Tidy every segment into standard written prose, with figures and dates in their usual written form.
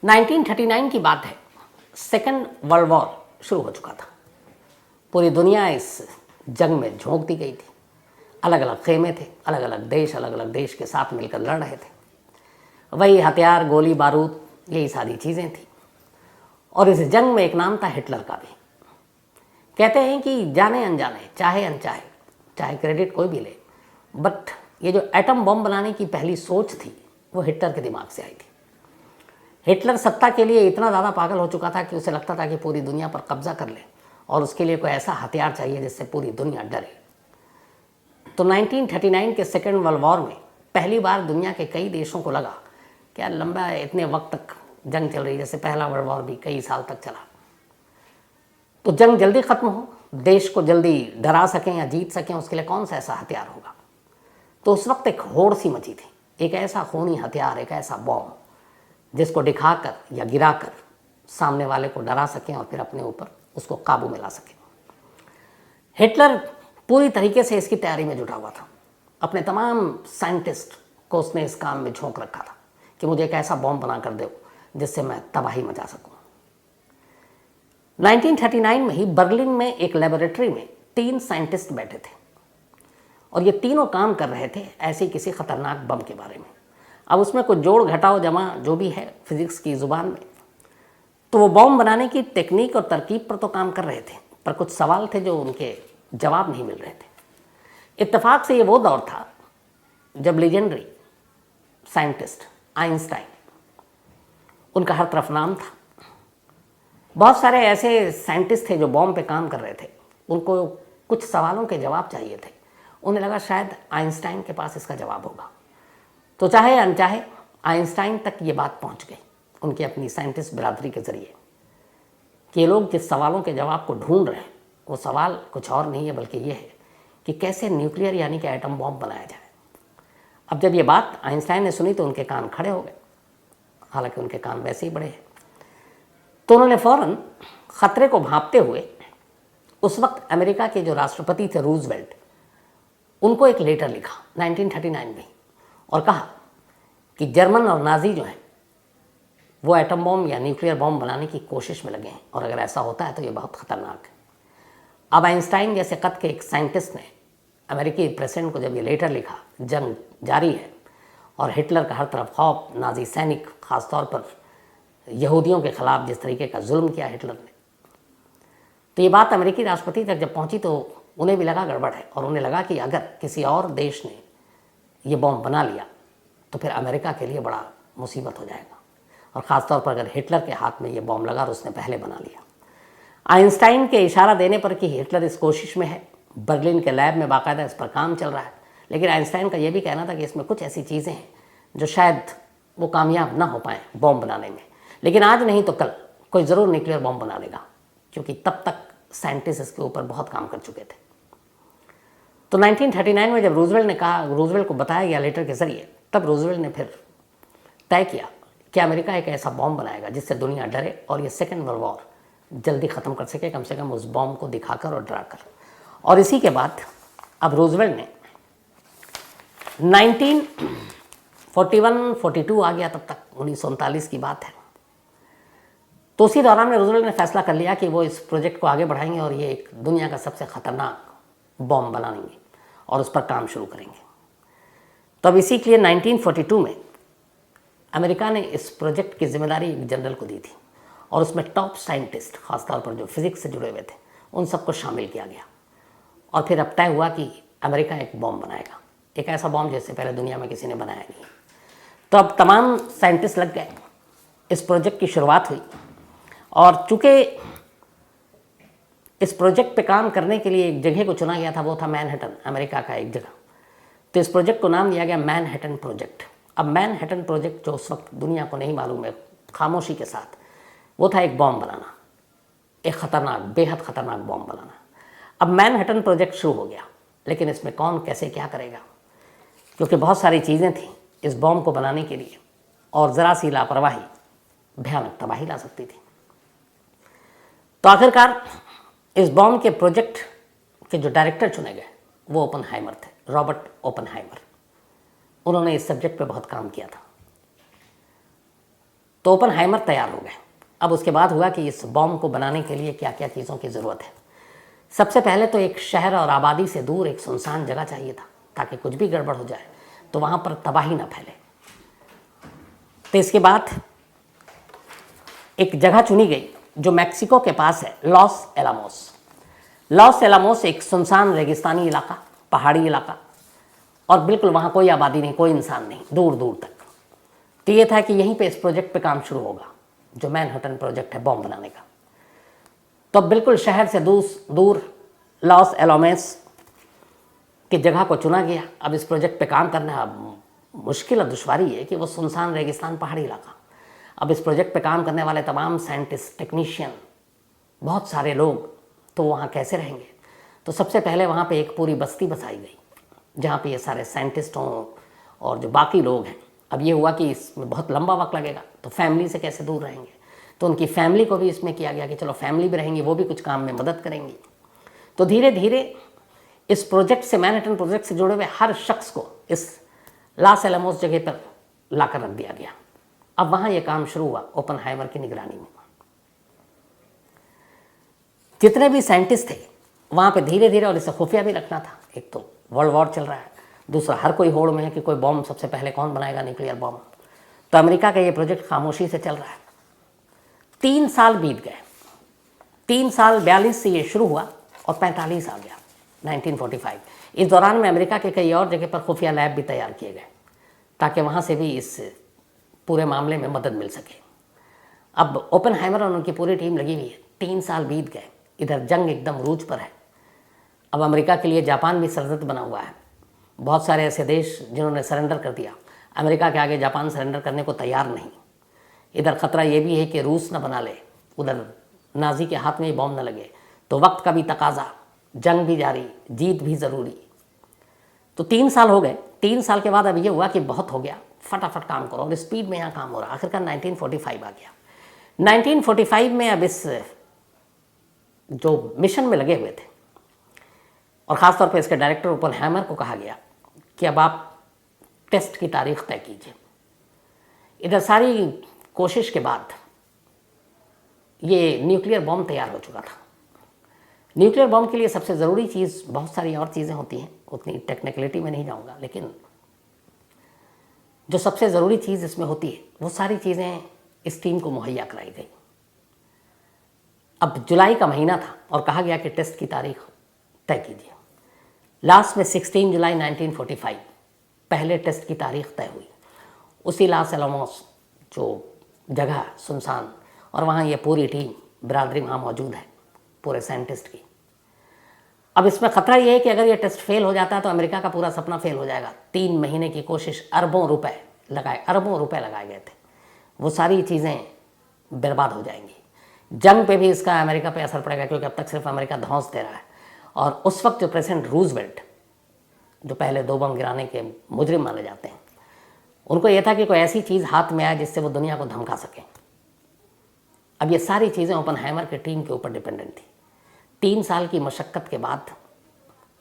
1939 की बात है। सेकेंड वर्ल्ड वॉर शुरू हो चुका था। पूरी दुनिया इस जंग में झोंक दी गई थी। अलग अलग खेमे थे, अलग अलग देश के साथ मिलकर लड़ रहे थे। वही हथियार, गोली बारूद, यही सारी चीज़ें थी। और इस जंग में एक नाम था हिटलर का भी। कहते हैं कि जाने अनजाने, चाहे अनचाहे, चाहे क्रेडिट कोई भी ले, बट ये जो एटम बम बनाने की पहली सोच थी वो हिटलर के दिमाग से आई थी। हिटलर सत्ता के लिए इतना ज़्यादा पागल हो चुका था कि उसे लगता था कि पूरी दुनिया पर कब्जा कर ले और उसके लिए कोई ऐसा हथियार चाहिए जिससे पूरी दुनिया डरे। तो 1939 के सेकेंड वर्ल्ड वॉर में पहली बार दुनिया के कई देशों को लगा कि यार लंबा इतने वक्त तक जंग चल रही है, जैसे पहला वर्ल्ड वॉर भी कई साल तक चला, तो जंग जल्दी खत्म हो, देश को जल्दी डरा सकें या जीत सकें, उसके लिए कौन सा ऐसा हथियार होगा। तो उस वक्त एक होड़ सी मची थी, एक ऐसा खूनी हथियार, एक ऐसा बॉम्ब जिसको दिखाकर या गिराकर सामने वाले को डरा सकें और फिर अपने ऊपर उसको काबू में ला सकें। हिटलर पूरी तरीके से इसकी तैयारी में जुटा हुआ था। अपने तमाम साइंटिस्ट को उसने इस काम में झोंक रखा था कि मुझे एक ऐसा बॉम्ब बना कर दो जिससे मैं तबाही मचा सकूं। 1939 में ही बर्लिन में एक लेबोरेटरी में 3 साइंटिस्ट बैठे थे और ये तीनों काम कर रहे थे ऐसे किसी खतरनाक बम के बारे में। अब उसमें कुछ जोड़ घटाओ जमा जो भी है फिजिक्स की ज़ुबान में, तो वो बॉम्ब बनाने की टेक्निक और तरकीब पर तो काम कर रहे थे, पर कुछ सवाल थे जो उनके जवाब नहीं मिल रहे थे। इत्तेफाक से ये वो दौर था जब लीजेंडरी साइंटिस्ट आइंस्टाइन, उनका हर तरफ नाम था। बहुत सारे ऐसे साइंटिस्ट थे जो बॉम्ब पे काम कर रहे थे, उनको कुछ सवालों के जवाब चाहिए थे। उन्हें लगा शायद आइंस्टाइन के पास इसका जवाब होगा। तो चाहे अनचाहे आइंस्टाइन तक ये बात पहुंच गई उनकी अपनी साइंटिस्ट बिरादरी के ज़रिए कि ये लोग जिस सवालों के जवाब को ढूंढ रहे हैं वो सवाल कुछ और नहीं है बल्कि ये है कि कैसे न्यूक्लियर यानी कि एटम बॉम्ब बनाया जाए। अब जब ये बात आइंस्टाइन ने सुनी तो उनके कान खड़े हो गए, हालांकि उनके कान वैसे ही बड़े हैं। तो उन्होंने फ़ौरन ख़तरे को भांपते हुए उस वक्त अमेरिका के जो राष्ट्रपति थे रूजवेल्ट, उनको एक लेटर लिखा 1939 में और कहा कि जर्मन और नाजी जो हैं वो एटम बॉम्ब या न्यूक्लियर बॉम्ब बनाने की कोशिश में लगे हैं और अगर ऐसा होता है तो ये बहुत ख़तरनाक है। अब आइंस्टाइन जैसे कद के एक साइंटिस्ट ने अमेरिकी प्रेसिडेंट को जब ये लेटर लिखा, जंग जारी है और हिटलर का हर तरफ खौफ, नाजी सैनिक, ख़ासतौर पर यहूदियों के ख़िलाफ़ जिस तरीके का जुल्म किया हिटलर ने, तो ये बात अमेरिकी राष्ट्रपति तक जब पहुंची तो उन्हें भी लगा गड़बड़ है और उन्हें लगा कि अगर किसी और देश ने ये बॉम्ब बना लिया तो फिर अमेरिका के लिए बड़ा मुसीबत हो जाएगा, और ख़ासतौर पर अगर हिटलर के हाथ में ये बॉम्ब लगा और उसने पहले बना लिया। आइंस्टाइन के इशारा देने पर कि हिटलर इस कोशिश में है, बर्लिन के लैब में बाकायदा इस पर काम चल रहा है, लेकिन आइंस्टाइन का ये भी कहना था कि इसमें कुछ ऐसी चीज़ें हैं जो शायद वो कामयाब ना हो पाएँ बॉम्ब बनाने में, लेकिन आज नहीं तो कल कोई ज़रूर न्यूक्लियर बॉम्ब बना लेगा, क्योंकि तब तक साइंटिस्ट इसके ऊपर बहुत काम कर चुके थे। तो 1939 में जब रूजवेल्ट को बताया गया लेटर के ज़रिए, तब रूजवेल्ट ने फिर तय किया कि अमेरिका एक ऐसा बॉम्ब बनाएगा जिससे दुनिया डरे और ये सेकेंड वर्ल्ड वॉर जल्दी ख़त्म कर सके, कम से कम उस बॉम्ब को दिखाकर और डराकर। और इसी के बाद अब रूजवेल्ट ने 1941-42 आ गया, तब तक 1939 की बात है। तो उसी दौरान में रूजवेल्ट ने फैसला कर लिया कि वो इस प्रोजेक्ट को आगे बढ़ाएंगे और ये एक दुनिया का सबसे ख़तरनाक बॉम्ब बनाएंगे और उस पर काम शुरू करेंगे। तो अब इसी के लिए 1942 में अमेरिका ने इस प्रोजेक्ट की जिम्मेदारी एक जनरल को दी थी और उसमें टॉप साइंटिस्ट, ख़ासतौर पर जो फिज़िक्स से जुड़े हुए थे, उन सबको शामिल किया गया। और फिर अब तय हुआ कि अमेरिका एक बॉम्ब बनाएगा, एक ऐसा बॉम्ब जैसे पहले दुनिया में किसी ने बनाया नहीं। तो अब तमाम साइंटिस्ट लग गए, इस प्रोजेक्ट की शुरुआत हुई। और चूँकि इस प्रोजेक्ट पे काम करने के लिए एक जगह को चुना गया था, वो था मैनहट्टन, अमेरिका का एक जगह। तो इस प्रोजेक्ट को नाम दिया गया मैनहट्टन प्रोजेक्ट। अब मैनहट्टन प्रोजेक्ट जो उस वक्त दुनिया को नहीं मालूम है, खामोशी के साथ, वो था एक बॉम्ब बनाना, एक ख़तरनाक, बेहद ख़तरनाक बॉम्ब बनाना। अब मैनहट्टन प्रोजेक्ट शुरू हो गया, लेकिन इसमें कौन कैसे क्या करेगा, क्योंकि बहुत सारी चीज़ें थीं इस बॉम्ब को बनाने के लिए और ज़रा सी लापरवाही भयानक तबाही ला सकती थी। तो आखिरकार इस बॉम्ब के प्रोजेक्ट के जो डायरेक्टर चुने गए वो ओपनहाइमर थे, रॉबर्ट ओपनहाइमर। उन्होंने इस सब्जेक्ट पे बहुत काम किया था। तो ओपेनहाइमर तैयार हो गए। अब उसके बाद हुआ कि इस बॉम्ब को बनाने के लिए क्या क्या चीज़ों की ज़रूरत है। सबसे पहले तो एक शहर और आबादी से दूर एक सुनसान जगह चाहिए था, ताकि कुछ भी गड़बड़ हो जाए तो वहाँ पर तबाही ना फैले। तो इसके बाद एक जगह चुनी गई जो मैक्सिको के पास है, लॉस एलामोस। लॉस एलामोस एक सुनसान रेगिस्तानी इलाका, पहाड़ी इलाका, और बिल्कुल वहाँ कोई आबादी नहीं, कोई इंसान नहीं, दूर दूर तक। तो ये था कि यहीं पे इस प्रोजेक्ट पे काम शुरू होगा, जो मैनहट्टन प्रोजेक्ट है बॉम्ब बनाने का। तो बिल्कुल शहर से दूर लॉस एलामोस की जगह को चुना गया। अब इस प्रोजेक्ट पे काम करना मुश्किल और दुश्वारी है कि वो सुनसान रेगिस्तान पहाड़ी इलाका। अब इस प्रोजेक्ट पे काम करने वाले तमाम साइंटिस्ट, टेक्नीशियन, बहुत सारे लोग, तो वहाँ कैसे रहेंगे? तो सबसे पहले वहाँ पे एक पूरी बस्ती बसाई गई, जहाँ पे ये सारे साइंटिस्ट हों और जो बाकी लोग हैं। अब ये हुआ कि इसमें बहुत लंबा वक्त लगेगा, तो फैमिली से कैसे दूर रहेंगे? तो उनकी फैमिली को भी इसमें किया गया कि चलो फैमिली भी रहेंगी, वो भी कुछ काम में मदद करेंगी। तो धीरे धीरे इस प्रोजेक्ट से, मैनहट्टन प्रोजेक्ट से जुड़े हुए हर शख्स को इस लॉस एलामोस जगह पर लाकर रख दिया गया। अब वहाँ ये काम शुरू हुआ ओपेनहाइमर की निगरानी में। जितने भी साइंटिस्ट थे वहाँ पे धीरे धीरे, और इसे खुफिया भी रखना था, एक तो वर्ल्ड वॉर चल रहा है, दूसरा हर कोई होड़ में है कि कोई बॉम्ब सबसे पहले कौन बनाएगा, न्यूक्लियर बॉम्ब। तो अमेरिका का ये प्रोजेक्ट खामोशी से चल रहा है। 3 साल बीत गए। 3 साल 42 से ये शुरू हुआ और 45 आ गया 1945। इस दौरान में अमेरिका के कई और जगह पर खुफिया लैब भी तैयार किए गए, ताकि वहाँ से भी इस पूरे मामले में मदद मिल सके। अब ओपेनहाइमर और उनकी पूरी टीम लगी हुई है। 3 साल बीत गए, इधर जंग एकदम रूज पर है। अब अमेरिका के लिए जापान भी सरहद बना हुआ है। बहुत सारे ऐसे देश जिन्होंने सरेंडर कर दिया, अमेरिका के आगे जापान सरेंडर करने को तैयार नहीं। इधर ख़तरा ये भी है कि रूस न बना ले, उधर नाजी के हाथ में ही बॉम्ब न लगे। तो वक्त का भी तकाजा, जंग भी जारी, जीत भी ज़रूरी। तो 3 साल हो गए। 3 साल के बाद अब ये हुआ कि बहुत हो गया, फटाफट काम करो, और स्पीड में यहाँ काम हो रहा। आखिरकार 1945 आ गया। 1945 में अब इस जो मिशन में लगे हुए थे, और ख़ासतौर पर इसके डायरेक्टर ओपेनहाइमर को कहा गया कि अब आप टेस्ट की तारीख तय कीजिए। इधर सारी कोशिश के बाद ये न्यूक्लियर बॉम्ब तैयार हो चुका था। न्यूक्लियर बॉम्ब के लिए सबसे ज़रूरी चीज़, बहुत सारी और चीज़ें होती हैं, उतनी टेक्निकलिटी में नहीं जाऊंगा, लेकिन जो सबसे ज़रूरी चीज़ इसमें होती है वो सारी चीज़ें इस टीम को मुहैया कराई गई। अब जुलाई का महीना था और कहा गया कि टेस्ट की तारीख तय कीजिए। लास्ट में 16 जुलाई 1945 पहले टेस्ट की तारीख तय हुई। उसी लॉस एलामोस जो जगह सुनसान, और वहाँ ये पूरी टीम, बिरादरी वहाँ मौजूद है, पूरे साइंटिस्ट की। अब इसमें ख़तरा ये है कि अगर ये टेस्ट फेल हो जाता है तो अमेरिका का पूरा सपना फेल हो जाएगा। 3 महीने की कोशिश, अरबों रुपए लगाए गए थे, वो सारी चीज़ें बर्बाद हो जाएंगी। जंग पे भी इसका अमेरिका पे असर पड़ेगा, क्योंकि अब तक सिर्फ अमेरिका धौंस दे रहा है। और उस वक्त जो प्रेसिडेंट रूजवेल्ट, जो पहले 2 बम गिराने के मुजरिम माने जाते हैं, उनको यह था कि कोई ऐसी चीज़ हाथ में आए जिससे वो दुनिया को धमका सकें। अब ये सारी चीज़ें ओपेनहाइमर की टीम के ऊपर डिपेंडेंट थी। 3 साल की मशक्क़त के बाद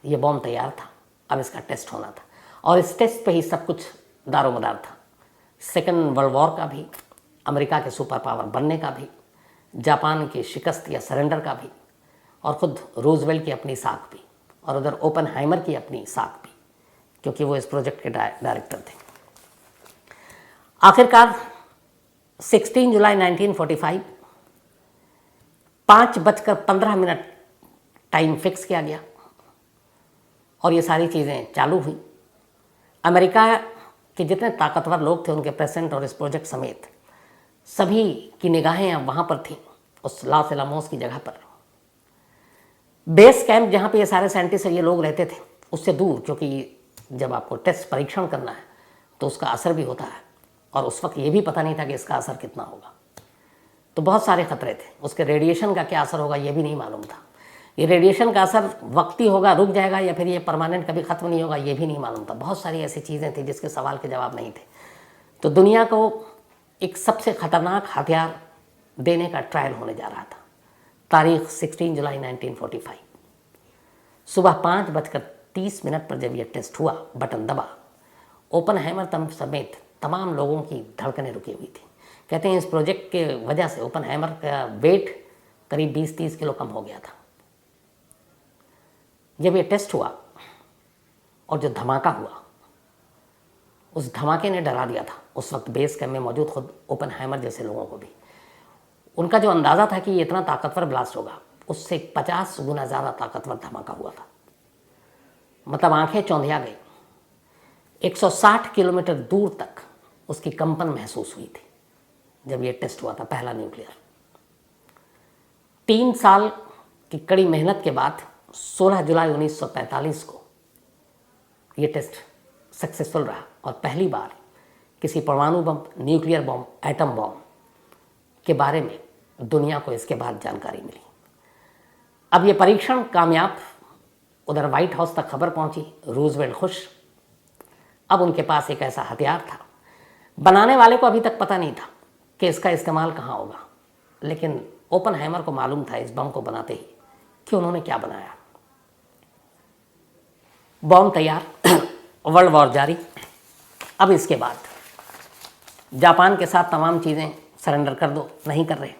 ये बॉम्ब तैयार था। अब इसका टेस्ट होना था, और इस टेस्ट पे ही सब कुछ दारोमदार था। सेकेंड वर्ल्ड वॉर का भी, अमेरिका के सुपर पावर बनने का भी, जापान की शिकस्त या सरेंडर का भी, और ख़ुद रूजवेल्ट की अपनी साख भी, और उधर ओपेनहाइमर की अपनी साख भी, क्योंकि वो इस प्रोजेक्ट के डायरेक्टर थे। आखिरकार 16 जुलाई 1945 5:15 टाइम फिक्स किया गया, और ये सारी चीज़ें चालू हुई। अमेरिका के जितने ताकतवर लोग थे, उनके प्रेसिडेंट और इस प्रोजेक्ट समेत सभी की निगाहें अब वहाँ पर थीं, उस लॉस एलामोस की जगह पर। बेस कैंप जहाँ पे ये सारे साइंटिस्ट और ये लोग रहते थे, उससे दूर, क्योंकि जब आपको टेस्ट परीक्षण करना है तो उसका असर भी होता है, और उस वक्त ये भी पता नहीं था कि इसका असर कितना होगा। तो बहुत सारे खतरे थे। उसके रेडिएशन का क्या असर होगा ये भी नहीं मालूम था। ये रेडिएशन का असर वक्ती होगा, रुक जाएगा, या फिर ये परमानेंट कभी ख़त्म नहीं होगा, ये भी नहीं मालूम था। बहुत सारी ऐसी चीज़ें थी जिसके सवाल के जवाब नहीं थे। तो दुनिया को एक सबसे ख़तरनाक हथियार देने का ट्रायल होने जा रहा था। तारीख 16 जुलाई 1945 सुबह 5:30 पर जब यह टेस्ट हुआ, बटन दबा, ओपेनहाइमर समेत तमाम लोगों की धड़कनें रुकी हुई थी, कहते हैं इस प्रोजेक्ट के वजह से ओपनहाइमर का वेट करीब 20-30 किलो कम हो गया था। जब ये टेस्ट हुआ और जो धमाका हुआ, उस धमाके ने डरा दिया था उस वक्त बेस कैंप में मौजूद खुद ओपनहाइमर जैसे लोगों को भी। उनका जो अंदाज़ा था कि ये इतना ताकतवर ब्लास्ट होगा, उससे 50 गुना ज़्यादा ताकतवर धमाका हुआ था। मतलब आंखें चौंधिया गई। 160 किलोमीटर दूर तक उसकी कंपन महसूस हुई थी जब ये टेस्ट हुआ था, पहला न्यूक्लियर। 3 साल की कड़ी मेहनत के बाद 16 जुलाई 1945 को ये टेस्ट सक्सेसफुल रहा और पहली बार किसी परमाणु बम, न्यूक्लियर बम, एटम बम के बारे में दुनिया को इसके बाद जानकारी मिली। अब ये परीक्षण कामयाब, उधर व्हाइट हाउस तक खबर पहुंची, रूजवेल्ट खुश। अब उनके पास एक ऐसा हथियार था, बनाने वाले को अभी तक पता नहीं था कि इसका इस्तेमाल कहाँ होगा, लेकिन ओपनहाइमर को मालूम था इस बम को बनाते ही कि उन्होंने क्या बनाया। बम तैयार, वर्ल्ड वॉर जारी। अब इसके बाद जापान के साथ तमाम चीज़ें सरेंडर कर दो, नहीं कर रहे।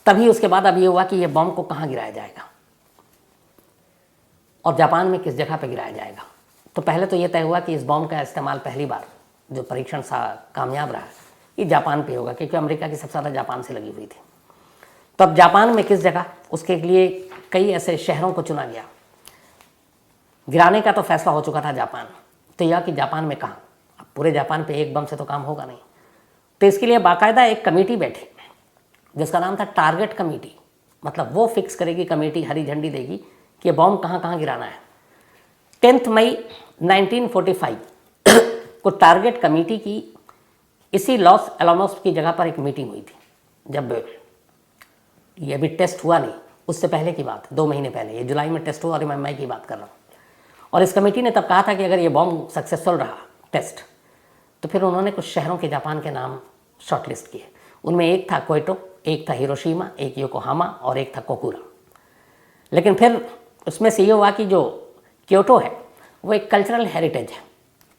तभी उसके बाद अब ये हुआ कि ये बम को कहाँ गिराया जाएगा और जापान में किस जगह पे गिराया जाएगा। तो पहले तो ये तय हुआ कि इस बम का इस्तेमाल पहली बार जो परीक्षण सा कामयाब रहा, ये जापान पे होगा, क्योंकि अमेरिका की सबसे ज़्यादा जापान से लगी हुई थी। तो अब जापान में किस जगह, उसके लिए कई ऐसे शहरों को चुना गया। गिराने का तो फैसला हो चुका था जापान, तो यह कि जापान में कहाँ। अब पूरे जापान पे एक बम से तो काम होगा नहीं, तो इसके लिए बाकायदा एक कमेटी बैठी जिसका नाम था टारगेट कमेटी। मतलब वो फिक्स करेगी, कमेटी हरी झंडी देगी कि बम कहाँ कहाँ गिराना है। 10 मई 1945 को टारगेट कमेटी की इसी लॉस एलामोस की जगह पर एक मीटिंग हुई थी। जब ये अभी टेस्ट हुआ नहीं, उससे पहले की बात, 2 महीने पहले, ये जुलाई में टेस्ट हुआ और मैं मई की बात कर रहा हूँ। और इस कमेटी ने तब कहा था कि अगर ये बम सक्सेसफुल रहा टेस्ट, तो फिर उन्होंने कुछ शहरों के जापान के नाम शॉर्टलिस्ट किए। उनमें एक था क्योटो, एक था हिरोशिमा, एक योकोहामा और एक था कोकुरा। लेकिन फिर उसमें से ये हुआ कि जो क्योटो है वो एक कल्चरल हेरिटेज है,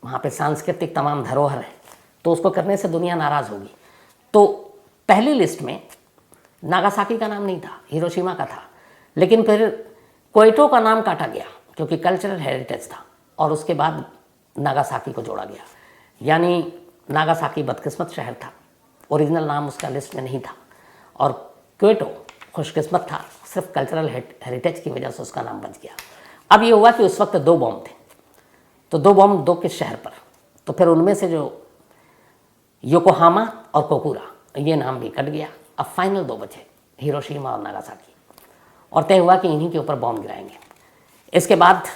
वहाँ पे सांस्कृतिक तमाम धरोहर है, तो उसको करने से दुनिया नाराज़ होगी। तो पहली लिस्ट में नागासाकी का नाम नहीं था, हिरोशिमा का था। लेकिन फिर क्योटो का नाम काटा गया क्योंकि कल्चरल हेरिटेज था, और उसके बाद नागासाकी को जोड़ा गया। यानी नागासाकी बदकिस्मत शहर था, ओरिजिनल नाम उसका लिस्ट में नहीं था, और क्योटो खुशकिस्मत था, सिर्फ कल्चरल हेरिटेज की वजह से उसका नाम बच गया। अब ये हुआ कि उस वक्त 2 बम थे, तो 2 बम 2 किस शहर पर, तो फिर उनमें से जो योकोहामा और कोकुरा, ये नाम भी कट गया। अब फाइनल 2 बचे, हिरोशिमा और नागासाकी, और तय हुआ कि इन्हीं के ऊपर बम गिराएंगे। इसके बाद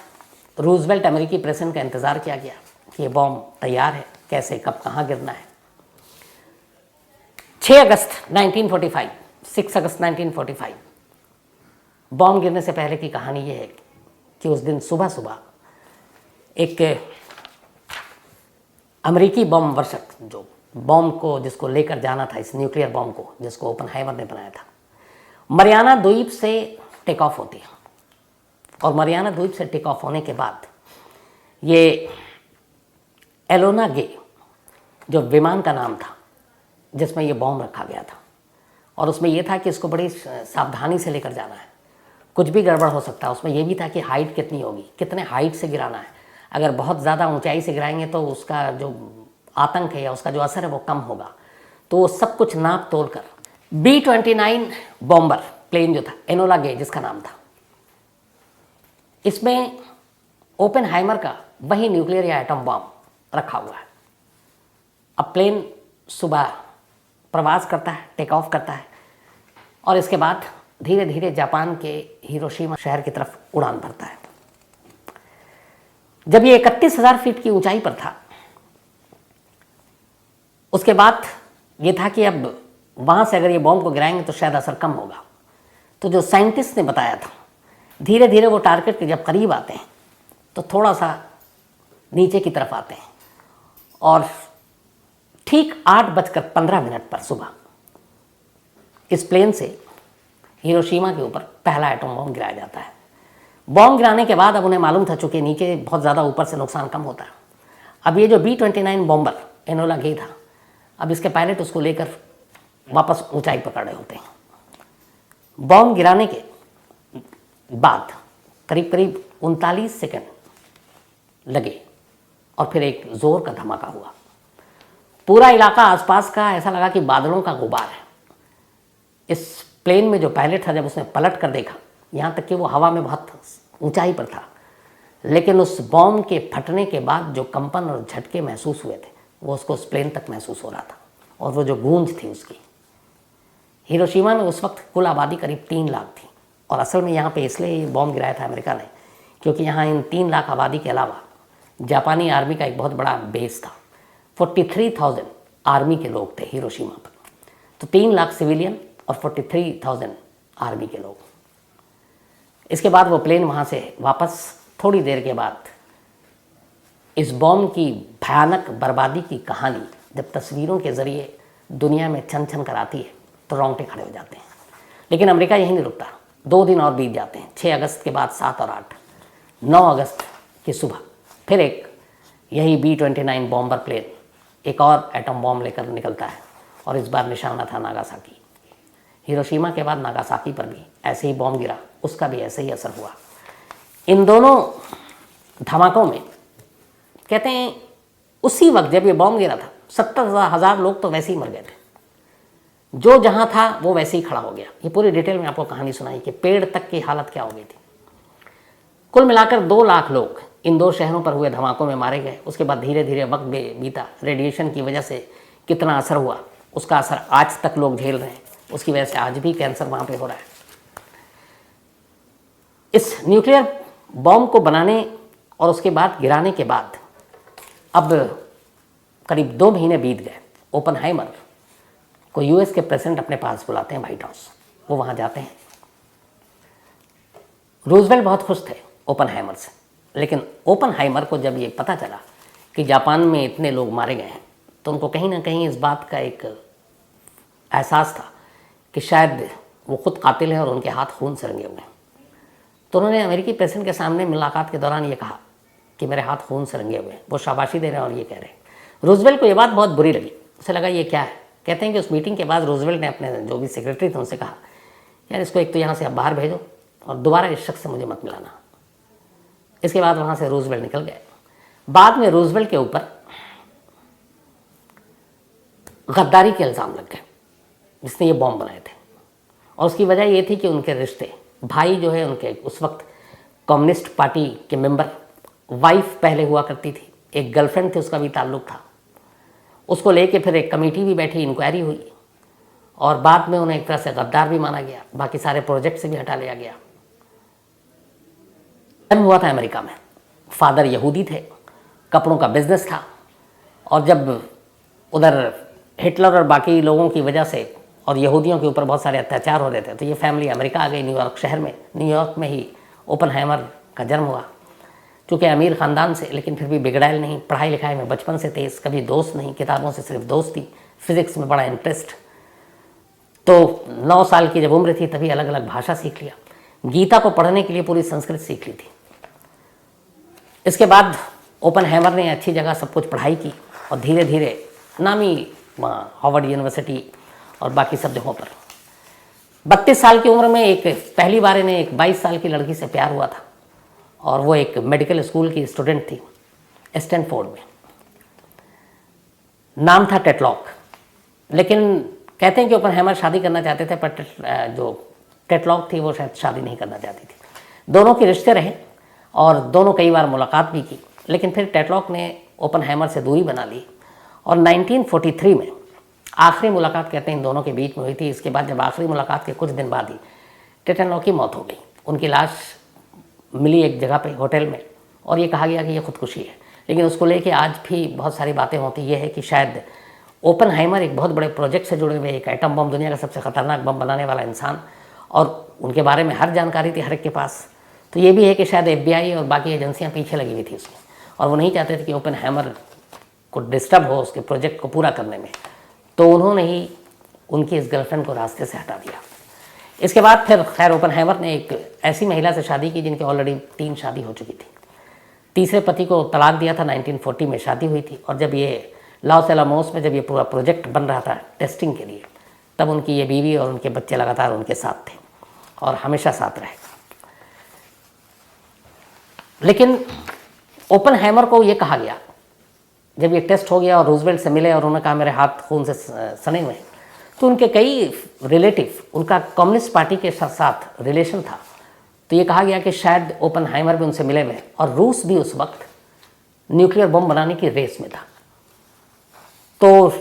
रूजवेल्ट अमेरिकी प्रेसिडेंट का इंतज़ार किया गया कि ये बम तैयार है, कैसे, कब, कहाँ गिरना है। 6 अगस्त 1945, 6 अगस्त 1945 बम गिरने से पहले की कहानी ये है कि उस दिन सुबह सुबह एक अमेरिकी बम वर्षक, जो बम को जिसको लेकर जाना था, इस न्यूक्लियर बम को जिसको ओपनहाइमर ने बनाया था, मरियाना द्वीप से टेक ऑफ होती है। और मरियाना द्वीप से टेक ऑफ होने के बाद ये एलोना गे, जो विमान का नाम था जिसमें ये बम रखा गया था, और उसमें यह था कि इसको बड़ी सावधानी से लेकर जाना है, कुछ भी गड़बड़ हो सकता है। उसमें यह भी था कि हाइट कितनी होगी, कितने हाइट से गिराना है। अगर बहुत ज़्यादा ऊंचाई से गिराएंगे तो उसका जो आतंक है या उसका जो असर है वो कम होगा। तो वो सब कुछ नाप तोल कर B-29 बॉम्बर प्लेन जो था, एनोला गे जिसका नाम था, इसमें ओपनहाइमर का वही न्यूक्लियर या एटम बम रखा हुआ है। अब प्लेन सुबह प्रवास करता है, टेक ऑफ करता है, और इसके बाद धीरे धीरे जापान के हिरोशिमा शहर की तरफ उड़ान भरता है। जब ये 31,000 फीट की ऊंचाई पर था, उसके बाद ये था कि अब वहाँ से अगर ये बॉम्ब को गिराएंगे तो शायद असर कम होगा। तो जो साइंटिस्ट ने बताया था, धीरे धीरे वो टारगेट के जब करीब आते हैं तो थोड़ा सा नीचे की तरफ आते हैं, और ठीक 8:15 पर सुबह इस प्लेन से हिरोशिमा के ऊपर पहला एटम बम गिराया जाता है। बॉम्ब गिराने के बाद अब उन्हें मालूम था चूँकि नीचे बहुत ज़्यादा ऊपर से नुकसान कम होता है। अब ये जो B-29 बॉम्बर एनोला गे था, अब इसके पायलट उसको लेकर वापस ऊंचाई पकड़ रहे होते हैं। बॉम्ब गिराने के बाद करीब करीब 39 सेकंड लगे और फिर एक जोर का धमाका हुआ। पूरा इलाका आसपास का ऐसा लगा कि बादलों का गुबार है। इस प्लेन में जो पायलट था, जब उसने पलट कर देखा, यहाँ तक कि वो हवा में बहुत ऊंचाई पर था, लेकिन उस बॉम्ब के फटने के बाद जो कंपन और झटके महसूस हुए थे वो उसको उस प्लेन तक महसूस हो रहा था, और वो जो गूंज थी उसकी। हिरोशिमा में उस वक्त कुल आबादी करीब 3 लाख थी, और असल में यहाँ पे इसलिए ये बॉम्ब गिराया था अमेरिका ने क्योंकि यहाँ इन 3 लाख आबादी के अलावा जापानी आर्मी का एक बहुत बड़ा बेस था। 43,000 आर्मी के लोग थे हिरोशिमा पर, तो 3 लाख सिविलियन और 43,000 आर्मी के लोग। इसके बाद वो प्लेन वहाँ से वापस थोड़ी देर के बाद इस बॉम्ब की भयानक बर्बादी की कहानी जब तस्वीरों के ज़रिए दुनिया में छन छन कर आती है तो रोंगटे खड़े हो जाते हैं। लेकिन अमेरिका यहीं नहीं रुकता, 2 दिन और बीत जाते हैं। 6 अगस्त के बाद 7 और 8, 9 अगस्त की सुबह फिर एक यही B-29 बॉम्बर प्लेन एक और एटम बॉम्ब लेकर निकलता है, और इस बार निशाना था नागासाकी। हिरोशिमा के बाद नागासाकी पर भी ऐसे ही बॉम्ब गिरा, उसका भी ऐसे ही असर हुआ। इन दोनों धमाकों में कहते हैं उसी वक्त जब ये बॉम्ब गिरा था 70,000 लोग तो वैसे ही मर गए थे। जो जहाँ था वो वैसे ही खड़ा हो गया। ये पूरी डिटेल में आपको कहानी सुनाई कि पेड़ तक की हालत क्या हो गई थी। कुल मिलाकर 2 लाख लोग इन 2 शहरों पर हुए धमाकों में मारे गए। उसके बाद धीरे धीरे वक्त बीता, रेडिएशन की वजह से कितना असर हुआ उसका असर आज तक लोग झेल रहे हैं। उसकी वजह से आज भी कैंसर वहाँ पे हो रहा है। इस न्यूक्लियर बॉम्ब को बनाने और उसके बाद गिराने के बाद अब करीब 2 महीने बीत गए। ओपनहाइमर को यूएस के प्रेसिडेंट अपने पास बुलाते हैं, व्हाइट हाउस। वो वहाँ जाते हैं। रूजवेल्ट बहुत खुश थे ओपनहाइमर से, लेकिन ओपनहाइमर को जब ये पता चला कि जापान में इतने लोग मारे गए हैं तो उनको कहीं ना कहीं इस बात का एक एहसास था कि शायद वो खुद कातिल हैं और उनके हाथ खून से रंगे हुए हैं। तो उन्होंने अमेरिकी प्रेसिडेंट के सामने मुलाकात के दौरान ये कहा कि मेरे हाथ खून से रंगे हुए हैं। वो शाबाशी दे रहे हैं और ये कह रहे हैं। रूजवेल्ट को ये बात बहुत बुरी लगी। उसे लगा ये क्या है। कहते हैं कि उस मीटिंग के बाद रूजवेल्ट ने अपने जो भी सेक्रेटरी थे उनसे कहा, यार इसको एक तो यहाँ से आप बाहर भेजो और दोबारा इस शख्स से मुझे मत मिलाना। इसके बाद वहाँ से रूजवेल्ट निकल गए। बाद में रूजवेल्ट के ऊपर गद्दारी के इल्ज़ाम लग गए, जिसने ये बॉम्ब बनाए थे। और उसकी वजह ये थी कि उनके रिश्ते, भाई जो है उनके उस वक्त कम्युनिस्ट पार्टी के मेंबर, वाइफ पहले हुआ करती थी, एक गर्लफ्रेंड थी, उसका भी ताल्लुक था। उसको लेके फिर एक कमेटी भी बैठी, इंक्वायरी हुई, और बाद में उन्हें एक तरह से गद्दार भी माना गया। बाकी सारे प्रोजेक्ट से भी हटा लिया गया। जन्म हुआ था अमेरिका में। फादर यहूदी थे, कपड़ों का बिजनेस था, और जब उधर हिटलर और बाकी लोगों की वजह से और यहूदियों के ऊपर बहुत सारे अत्याचार हो रहे थे, तो ये फैमिली अमेरिका आ गई, न्यूयॉर्क शहर में। न्यूयॉर्क में ही ओपनहाइमर का जन्म हुआ। चूँकि अमीर ख़ानदान से, लेकिन फिर भी बिगड़ैल नहीं, पढ़ाई लिखाई में बचपन से तेज़, कभी दोस्त नहीं, किताबों से सिर्फ दोस्ती, फिज़िक्स में बड़ा इंटरेस्ट। तो 9 साल की जब उम्र थी तभी अलग अलग भाषा सीख लिया। गीता को पढ़ने के लिए पूरी संस्कृत सीख ली थी। इसके बाद ओपनहाइमर ने अच्छी जगह सब कुछ पढ़ाई की और धीरे धीरे नामी हार्वर्ड यूनिवर्सिटी और बाकी सब जगहों पर 32 साल की उम्र में एक पहली बार इन्हें एक 22 साल की लड़की से प्यार हुआ था, और वो एक मेडिकल स्कूल की स्टूडेंट थी स्टैनफोर्ड में। नाम था टेटलॉक। लेकिन कहते हैं कि ओपनहाइमर शादी करना चाहते थे, पर जो टेटलॉक थी वो शायद शादी नहीं करना चाहती थी। दोनों के रिश्ते रहे और दोनों कई बार मुलाकात भी की, लेकिन फिर टेटलॉक ने ओपनहाइमर से दूरी बना ली। और 1943 में आखिरी मुलाकात कहते हैं इन दोनों के बीच में हुई थी। इसके बाद जब आखिरी मुलाकात के कुछ दिन बाद ही टेटलॉक की मौत हो गई। उनकी लाश मिली एक जगह पे होटल में, और ये कहा गया कि ये खुदकुशी है। लेकिन उसको लेके आज भी बहुत सारी बातें होती। ये है कि शायद ओपनहाइमर एक बहुत बड़े प्रोजेक्ट से जुड़े हुए, एक एटम बम, दुनिया का सबसे ख़तरनाक बम बनाने वाला इंसान, और उनके बारे में हर जानकारी थी हर एक के पास। तो ये भी है कि शायद FBI और बाकी एजेंसियाँ पीछे लगी हुई थी उसमें, और वो नहीं चाहते थे कि ओपनहाइमर को डिस्टर्ब हो उसके प्रोजेक्ट को पूरा करने में। तो उन्होंने ही उनकी इस गर्लफ्रेंड को रास्ते से हटा दिया। इसके बाद फिर खैर ओपनहाइमर ने एक ऐसी महिला से शादी की जिनकी ऑलरेडी 3 शादी हो चुकी थी। तीसरे पति को तलाक दिया था, 1940 में शादी हुई थी। और जब ये लॉस एलामोस में जब ये पूरा प्रोजेक्ट बन रहा था टेस्टिंग के लिए, तब उनकी ये बीवी और उनके बच्चे लगातार उनके साथ थे और हमेशा साथ रहे। लेकिन ओपेनहाइमर को ये कहा गया, जब ये टेस्ट हो गया और रूजवेल्ट से मिले और उन्होंने कहा मेरे हाथ खून से सने हुए हैं, तो उनके कई रिलेटिव, उनका कम्युनिस्ट पार्टी के साथ रिलेशन था, तो ये कहा गया कि शायद ओपेनहाइमर भी उनसे मिले हुए, और रूस भी उस वक्त न्यूक्लियर बम बनाने की रेस में था। तो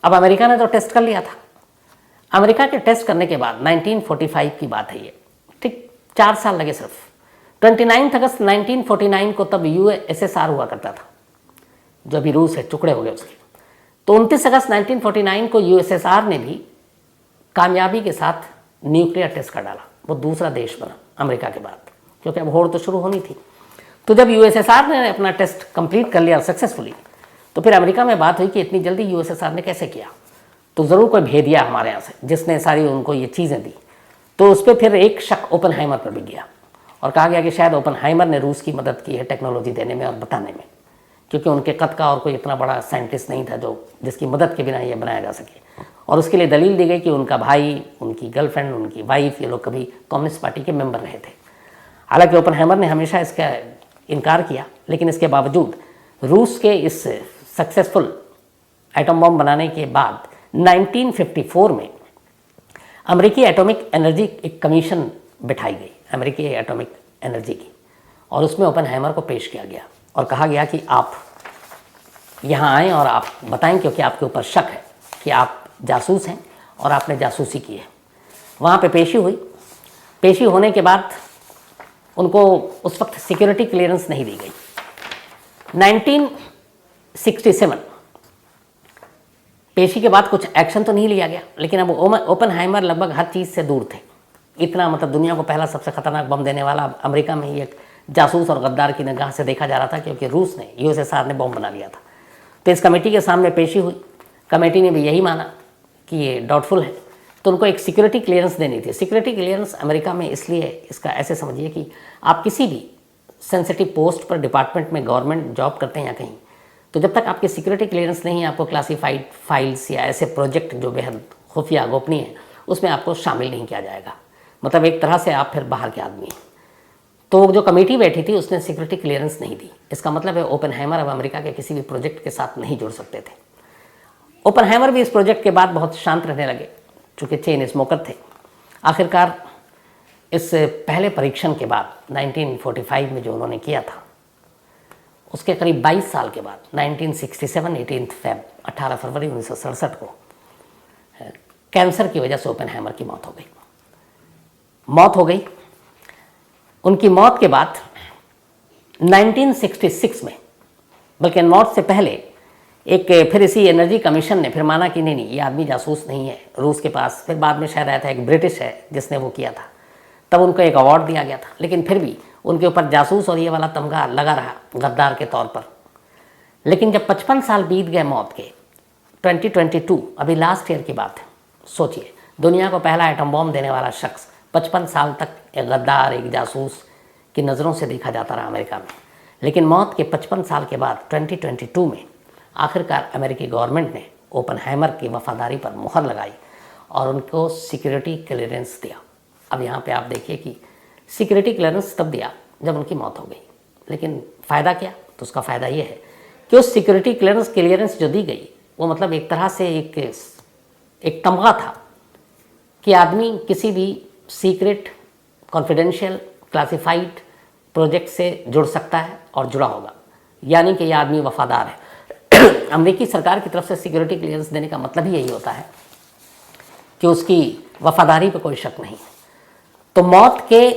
अब अमेरिका ने तो टेस्ट कर लिया था। अमेरिका के टेस्ट करने के बाद 1945 की बात है ये, ठीक 4 साल लगे सिर्फ। 29 अगस्त 1949 को तब USSR हुआ करता था, जो अभी रूस है, टुकड़े हो गए उसके। तो 29 अगस्त 1949 को USSR ने भी कामयाबी के साथ न्यूक्लियर टेस्ट कर डाला। वो दूसरा देश बना अमेरिका के बाद, क्योंकि अब होड़ तो शुरू होनी थी। तो जब USSR ने अपना टेस्ट कंप्लीट कर लिया सक्सेसफुली, तो फिर अमेरिका में बात हुई कि इतनी जल्दी USSR ने कैसे किया, तो ज़रूर कोई भेदिया हमारे यहाँ से जिसने सारी उनको ये चीज़ें दी। तो उस पर फिर एक शक ओपेनहाइमर पर भी गया और कहा गया कि शायद ओपेनहाइमर ने रूस की मदद की है टेक्नोलॉजी देने में और बताने में, क्योंकि उनके कद का और कोई इतना बड़ा साइंटिस्ट नहीं था जो जिसकी मदद के बिना ये बनाया जा सके। और उसके लिए दलील दी गई कि उनका भाई, उनकी गर्लफ्रेंड, उनकी वाइफ, ये लोग कभी कम्युनिस्ट पार्टी के मेंबर रहे थे। हालांकि ओपेनहाइमर ने हमेशा इसका इनकार किया, लेकिन इसके बावजूद रूस के इस सक्सेसफुल एटम बम बनाने के बाद 1954 में अमेरिकी एटॉमिक एनर्जी एक कमीशन बिठाई गई, अमेरिकी एटॉमिक एनर्जी की, और उसमें ओपेनहाइमर को पेश किया गया और कहा गया कि आप यहाँ आएँ और आप बताएं, क्योंकि आपके ऊपर शक है कि आप जासूस हैं और आपने जासूसी की है। वहाँ पे पेशी हुई। पेशी होने के बाद उनको उस वक्त सिक्योरिटी क्लियरेंस नहीं दी गई। 1967 पेशी के बाद कुछ एक्शन तो नहीं लिया गया, लेकिन अब ओपेनहाइमर लगभग हर चीज़ से दूर थे। इतना मतलब दुनिया को पहला सबसे खतरनाक बम देने वाला अमेरिका में ही एक जासूस और गद्दार की निगाह से देखा जा रहा था, क्योंकि रूस ने, USSR ने बम बना लिया था। तो इस कमेटी के सामने पेशी हुई। कमेटी ने भी यही माना कि ये डाउटफुल है, तो उनको एक सिक्योरिटी क्लियरेंस देनी थी। सिक्योरिटी क्लियरेंस अमेरिका में इसलिए, इसका ऐसे समझिए कि आप किसी भी सेंसिटिव पोस्ट पर डिपार्टमेंट में गवर्नमेंट जॉब करते हैं या कहीं, तो जब तक आपकी सिक्योरिटी क्लियरेंस नहीं है, आपको क्लासीफाइड फाइल्स या ऐसे प्रोजेक्ट जो बेहद खुफिया गोपनीय है, उसमें आपको शामिल नहीं किया जाएगा। मतलब एक तरह से आप फिर बाहर के आदमी हैं। तो जो कमेटी बैठी थी उसने सिक्योरिटी क्लियरेंस नहीं दी। इसका मतलब है ओपेनहाइमर अब अमेरिका के किसी भी प्रोजेक्ट के साथ नहीं जुड़ सकते थे। ओपेनहाइमर भी इस प्रोजेक्ट के बाद बहुत शांत रहने लगे, चूँकि चेन स्मोकर थे। आखिरकार इस पहले परीक्षण के बाद 1945 में जो उन्होंने किया था, उसके करीब 22 साल के बाद 1967 18 फरवरी 1967 को कैंसर की वजह से ओपेनहाइमर की मौत हो गई। उनकी मौत के बाद 1966 में, बल्कि मौत से पहले, एक फिर इसी एनर्जी कमीशन ने फिर माना कि नहीं ये आदमी जासूस नहीं है रूस के पास। फिर बाद में शायद आया था एक ब्रिटिश है जिसने वो किया था, तब उनको एक अवार्ड दिया गया था। लेकिन फिर भी उनके ऊपर जासूस और ये वाला तमगा लगा रहा गद्दार के तौर पर। लेकिन जब 55 साल बीत गए मौत के, 2022 अभी लास्ट ईयर की बात है, सोचिए दुनिया को पहला एटम बॉम्ब देने वाला शख्स 55 साल तक एक गद्दार, एक जासूस की नज़रों से देखा जाता रहा अमेरिका में। लेकिन मौत के 55 साल के बाद 2022 में आखिरकार अमेरिकी गवर्नमेंट ने ओपेनहाइमर की वफादारी पर मुहर लगाई और उनको सिक्योरिटी क्लियरेंस दिया। अब यहाँ पे आप देखिए कि सिक्योरिटी क्लियरेंस तब दिया जब उनकी मौत हो गई। लेकिन फ़ायदा क्या? तो उसका फ़ायदा ये है कि उस सिक्योरिटी क्लियरेंस जो दी गई, वो मतलब एक तरह से एक तमगा था कि आदमी किसी भी सीक्रेट, कॉन्फिडेंशियल, क्लासिफाइड प्रोजेक्ट से जुड़ सकता है और जुड़ा होगा, यानी कि यह आदमी वफादार है। अमेरिकी सरकार की तरफ से सिक्योरिटी क्लियरेंस देने का मतलब ही यही होता है कि उसकी वफादारी पर कोई शक नहीं। तो मौत के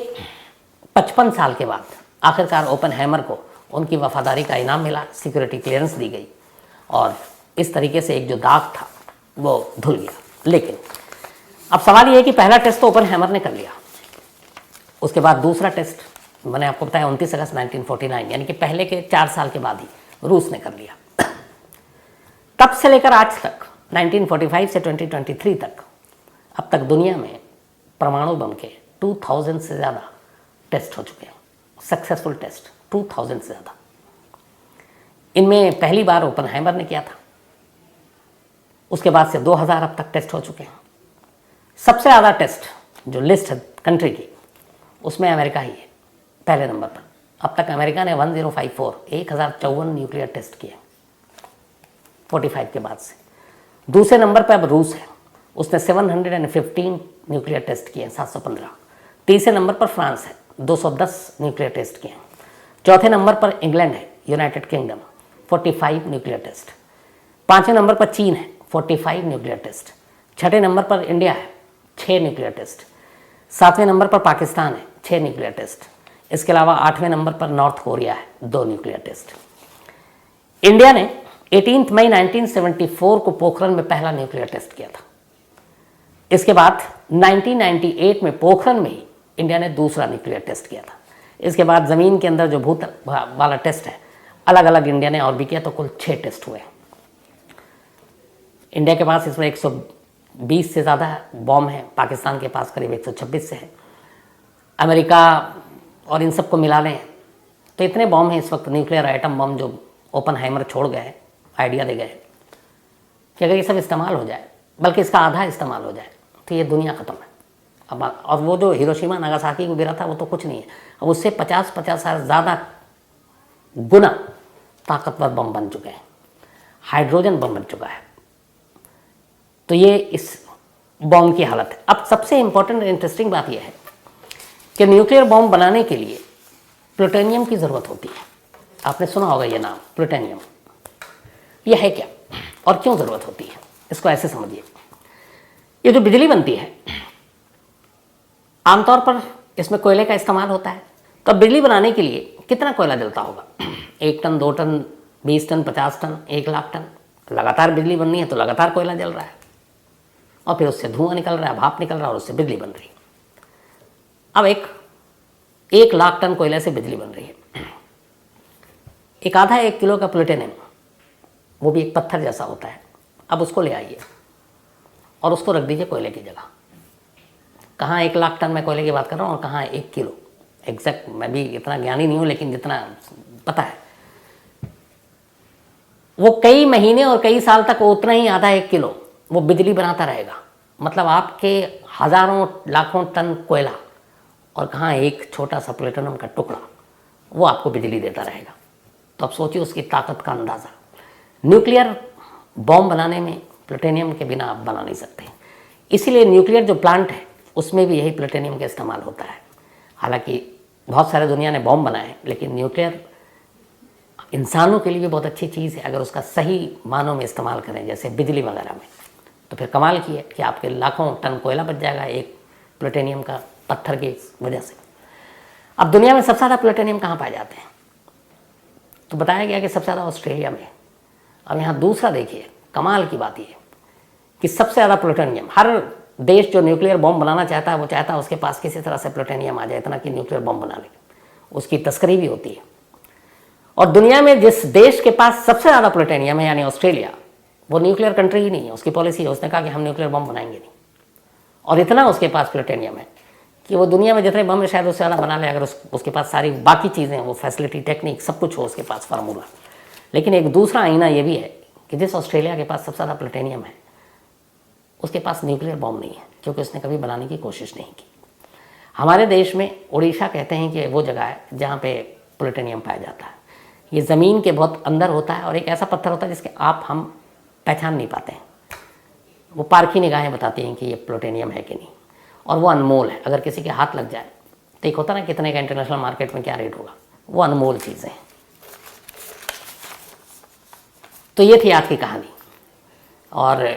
55 साल के बाद आखिरकार ओपेनहाइमर को उनकी वफादारी का इनाम मिला, सिक्योरिटी क्लियरेंस दी गई और इस तरीके से एक जो दाग था वो धुल गया। लेकिन अब सवाल ये है कि पहला टेस्ट तो ओपेनहाइमर ने कर लिया, उसके बाद दूसरा टेस्ट मैंने आपको बताया 29 अगस्त 1949, यानी कि पहले के 4 साल के बाद ही रूस ने कर लिया। तब से लेकर आज तक 1945 से 2023 तक अब तक दुनिया में परमाणु बम के 2000 से ज़्यादा टेस्ट हो चुके हैं, सक्सेसफुल टेस्ट 2000 से ज़्यादा। इनमें पहली बार ओपनहाइमर ने किया था। उसके बाद से 2000 अब तक टेस्ट हो चुके हैं। सबसे ज़्यादा टेस्ट जो लिस्ट है कंट्री की, उसमें अमेरिका ही है पहले नंबर पर। अब तक अमेरिका ने 1054 न्यूक्लियर टेस्ट किए 45 के बाद से। दूसरे नंबर पर अब रूस है, उसने 715 न्यूक्लियर टेस्ट किए हैं 715। तीसरे नंबर पर फ्रांस है, 210 न्यूक्लियर टेस्ट किए हैं। चौथे नंबर पर इंग्लैंड है, यूनाइटेड किंगडम, 45 न्यूक्लियर टेस्ट। पाँचवें नंबर पर चीन है, 45 न्यूक्लियर टेस्ट। छठे नंबर पर इंडिया है, 6 न्यूक्लियर टेस्ट। सातवें नंबर पर पाकिस्तान है, 6 न्यूक्लियर टेस्ट। इसके अलावा 8वें नंबर पर नॉर्थ कोरिया है, 2 न्यूक्लियर टेस्ट। इंडिया ने 18 मई 1974 को पोखरण में पहला न्यूक्लियर टेस्ट किया था। इसके बाद 1998 में पोखरण में ही इंडिया ने दूसरा न्यूक्लियर टेस्ट किया था। इसके बाद ज़मीन के अंदर जो भूतल वाला टेस्ट है, अलग अलग इंडिया ने और भी किया, तो कुल 6 टेस्ट हुए। इंडिया के पास इसमें 120 से ज़्यादा बॉम्ब हैं, पाकिस्तान के पास करीब 126 से है। अमेरिका और इन सबको मिला लें तो इतने बॉम्ब हैं इस वक्त, न्यूक्लियर आइटम बम जो ओपनहाइमर छोड़ गए, आइडिया दे गए कि अगर ये सब इस्तेमाल हो जाए, बल्कि इसका आधा इस्तेमाल हो जाए, तो ये दुनिया ख़त्म है। अब और वो जो हिरोशिमा नागासाकी को गिरा था वो तो कुछ नहीं है, अब उससे 50 से ज़्यादा गुना ताकतवर बम बन चुके हैं, हाइड्रोजन बम बन चुका है। तो ये इस बॉम्ब की हालत है। अब सबसे इम्पोर्टेंट और इंटरेस्टिंग बात यह है कि न्यूक्लियर बॉम्ब बनाने के लिए प्लूटोनियम की ज़रूरत होती है। आपने सुना होगा ये नाम प्लूटोनियम। यह है क्या और क्यों ज़रूरत होती है, इसको ऐसे समझिए। ये जो बिजली बनती है, आमतौर पर इसमें कोयले का इस्तेमाल होता है। तो अब बिजली बनाने के लिए कितना कोयला जलता होगा? 1 ton, 2 ton, 20 ton, 50 ton, 1 lakh ton. लगातार बिजली बननी है तो लगातार कोयला जल रहा है, और फिर उससे धुआं निकल रहा है, भाप निकल रहा है, और उससे बिजली बन रही है। अब 1 लाख टन कोयले से बिजली बन रही है। आधा 1 किलो का प्लूटोनियम, वो भी एक पत्थर जैसा होता है, अब उसको ले आइए और उसको रख दीजिए कोयले की जगह। कहाँ 1 लाख टन मैं कोयले की बात कर रहा हूँ और कहाँ 1 किलो। एग्जैक्ट मैं भी इतना ज्ञानी नहीं हूँ, लेकिन जितना पता है, वो कई महीने और कई साल तक उतना ही आधा 1 किलो वो बिजली बनाता रहेगा। मतलब आपके हज़ारों लाखों टन कोयला और कहाँ एक छोटा सा प्लूटोनियम का टुकड़ा, वो आपको बिजली देता रहेगा। तो अब सोचिए उसकी ताकत का अंदाज़ा। न्यूक्लियर बॉम्ब बनाने में प्लूटोनियम के बिना आप बना नहीं सकते, इसीलिए न्यूक्लियर जो प्लांट है उसमें भी यही प्लूटोनियम का इस्तेमाल होता है। हालांकि बहुत सारे दुनिया ने बॉम्ब बनाए, लेकिन न्यूक्लियर इंसानों के लिए भी बहुत अच्छी चीज़ है। अगर उसका सही मानों में इस्तेमाल करें, जैसे बिजली वगैरह में, तो फिर कमाल की है कि आपके लाखों टन कोयला बच जाएगा एक प्लूटोनियम का पत्थर की वजह से। अब दुनिया में सबसे ज़्यादा प्लूटोनियम कहाँ पाए जाते हैं? तो बताया गया कि सबसे ज़्यादा ऑस्ट्रेलिया में। अब यहाँ दूसरा देखिए, कमाल की बात ये कि सबसे ज़्यादा प्लूटोनियम, हर देश जो न्यूक्लियर बॉम्ब बनाना चाहता है वो चाहता है उसके पास किसी तरह से प्लूटोनियम आ जाए, इतना कि न्यूक्लियर बॉम्ब बना ले। उसकी तस्करी भी होती है। और दुनिया में जिस देश के पास सबसे ज़्यादा प्लूटोनियम है, यानी ऑस्ट्रेलिया, वो न्यूक्लियर कंट्री ही नहीं है। उसकी पॉलिसी है, उसने कहा कि हम न्यूक्लियर बम बनाएंगे नहीं। और इतना उसके पास प्लूटोनियम है कि वो दुनिया में जितने बम है शायद उससे ज़्यादा बना ले, अगर उसके पास सारी बाकी चीज़ें, वो फैसिलिटी, टेक्निक, सब कुछ हो उसके पास, फार्मूला। लेकिन एक दूसरा आईना ये भी है कि जिस ऑस्ट्रेलिया के पास सबसे ज़्यादा प्लूटोनियम है, उसके पास न्यूक्लियर बम नहीं है, क्योंकि उसने कभी बनाने की कोशिश नहीं की। हमारे देश में उड़ीसा कहते हैं कि वो जगह है जहाँ पे प्लूटोनियम पाया जाता है। ये ज़मीन के बहुत अंदर होता है और एक ऐसा पत्थर होता है जिसके हम पहचान नहीं पाते हैं। वो पारखी निगाहें बताती हैं कि ये प्लूटोनियम है कि नहीं, और वो अनमोल है। अगर किसी के हाथ लग जाए तो एक होता ना कितने का इंटरनेशनल मार्केट में क्या रेट होगा, वो अनमोल चीज़ें हैं। तो ये थी आज की कहानी। और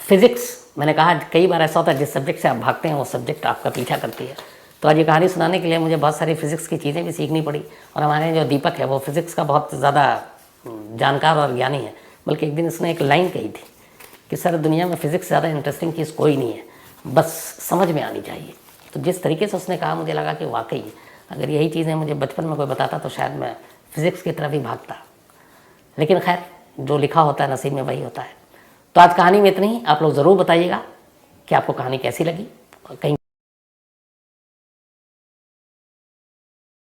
फिज़िक्स, मैंने कहा कई बार ऐसा होता है जिस सब्जेक्ट से आप भागते हैं वो सब्जेक्ट आपका पीछा करती है। तो आज ये कहानी सुनाने के लिए मुझे बहुत सारी फिज़िक्स की चीज़ें भी सीखनी पड़ी। और हमारे जो दीपक है वो फिज़िक्स का बहुत ज़्यादा जानकार और ज्ञानी है। बल्कि एक दिन इसने एक लाइन कही थी कि सर दुनिया में फ़िज़िक्स से ज़्यादा इंटरेस्टिंग चीज़ कोई नहीं है, बस समझ में आनी चाहिए। तो जिस तरीके से उसने कहा, मुझे लगा कि वाकई अगर यही चीज़ें मुझे बचपन में कोई बताता तो शायद मैं फ़िज़िक्स की तरफ ही भागता। लेकिन खैर, जो लिखा होता है नसीब में वही होता है। तो आज कहानी में इतनी ही। आप लोग ज़रूर बताइएगा कि आपको कहानी कैसी लगी। कहीं